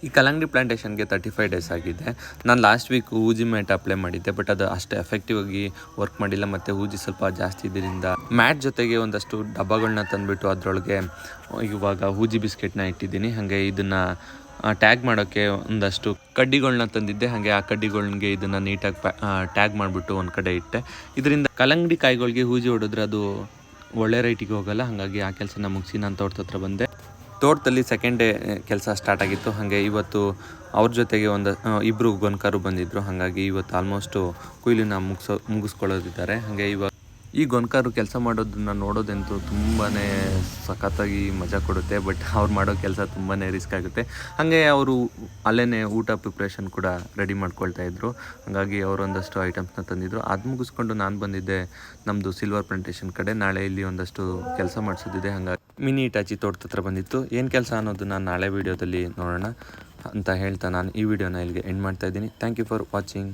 ಈ ಕಲ್ಲಂಗಡಿ ಪ್ಲಾಂಟೇಷನ್ಗೆ 35 ಡೇಸ್ ಆಗಿದೆ. ನಾನು ಲಾಸ್ಟ್ ವೀಕ್ ಹೂಜಿ ಮ್ಯಾಟ್ ಅಪ್ಲೈ ಮಾಡಿದ್ದೆ, ಬಟ್ ಅದು ಅಷ್ಟು ಎಫೆಕ್ಟಿವ್ ಆಗಿ ವರ್ಕ್ ಮಾಡಿಲ್ಲ. ಮತ್ತು ಹೂಜಿ ಸ್ವಲ್ಪ ಜಾಸ್ತಿ ಇದರಿಂದ ಮ್ಯಾಟ್ ಜೊತೆಗೆ ಒಂದಷ್ಟು ಡಬ್ಬಗಳನ್ನ ತಂದುಬಿಟ್ಟು ಅದರೊಳಗೆ ಇವಾಗ ಹೂಜಿ ಬಿಸ್ಕೆಟ್ನ ಇಟ್ಟಿದ್ದೀನಿ. ಹಾಗೆ ಇದನ್ನು ಟ್ಯಾಗ್ ಮಾಡೋಕ್ಕೆ ಒಂದಷ್ಟು ಕಡ್ಡಿಗಳನ್ನ ತಂದಿದ್ದೆ. ಹಾಗೆ ಆ ಕಡ್ಡಿಗಳಿಗೆ ಇದನ್ನು ನೀಟಾಗಿ ಟ್ಯಾಗ್ ಮಾಡಿಬಿಟ್ಟು ಒಂದು ಕಡೆ ಇಟ್ಟೆ. ಇದರಿಂದ ಕಲ್ಲಂಗಡಿ ಕಾಯಿಗಳಿಗೆ ಹೂಜಿ ಹೊಡೆದ್ರೆ ಅದು ಒಳ್ಳೆ ರೇಟಿಗೆ ಹೋಗಲ್ಲ. ಹಾಗಾಗಿ ಆ ಕೆಲಸನ ಮುಗಿಸಿ ನಾನು ತೋಟದ ಹತ್ರ ಬಂದೆ. ತೋಟದಲ್ಲಿ ಸೆಕೆಂಡ್ ಡೇ ಕೆಲಸ ಸ್ಟಾರ್ಟ್ ಆಗಿತ್ತು. ಹಾಗೆ ಇವತ್ತು ಅವ್ರ ಜೊತೆಗೆ ಇಬ್ಬರು ಗೊನ್ಕಾರು ಬಂದಿದ್ದರು. ಹಾಗಾಗಿ ಇವತ್ತು ಆಲ್ಮೋಸ್ಟು ಕೊಯ್ಲನ್ನ ಮುಗಿಸ್ಕೊಳ್ಳೋದಿದ್ದಾರೆ. ಹಾಗೆ ಈ ಗೊನ್ಕಾರು ಕೆಲಸ ಮಾಡೋದನ್ನ ನೋಡೋದಂತೂ ತುಂಬಾ ಸಖತ್ತಾಗಿ ಮಜಾ ಕೊಡುತ್ತೆ. ಬಟ್ ಅವ್ರು ಮಾಡೋ ಕೆಲಸ ತುಂಬಾ ರಿಸ್ಕ್ ಆಗುತ್ತೆ. ಹಾಗೆ ಅವರು ಅಲ್ಲೇ ಊಟ ಪ್ರಿಪ್ರೇಷನ್ ಕೂಡ ರೆಡಿ ಮಾಡ್ಕೊಳ್ತಾ ಇದ್ರು. ಹಾಗಾಗಿ ಅವರು ಒಂದಷ್ಟು ಐಟಮ್ಸ್ನ ತಂದಿದ್ರು. ಅದು ಮುಗಿಸ್ಕೊಂಡು ನಾನು ಬಂದಿದ್ದೆ ನಮ್ಮದು ಸಿಲ್ವರ್ ಪ್ಲಾಂಟೇಷನ್ ಕಡೆ. ನಾಳೆ ಇಲ್ಲಿ ಒಂದಷ್ಟು ಕೆಲಸ ಮಾಡಿಸೋದಿದೆ. ಹಾಗಾಗಿ ಮಿನಿ ಇಟಾಚಿ ತೋಟದ ಹತ್ರ ಬಂದಿತ್ತು. ಏನು ಕೆಲಸ ಅನ್ನೋದು ನಾನು ನಾಳೆ ವೀಡಿಯೋದಲ್ಲಿ ನೋಡೋಣ ಅಂತ ಹೇಳ್ತಾ ನಾನು ಈ ವಿಡಿಯೋನ ಇಲ್ಲಿಗೆ ಎಂಡ್ ಮಾಡ್ತಾ ಇದ್ದೀನಿ. Thank you for watching.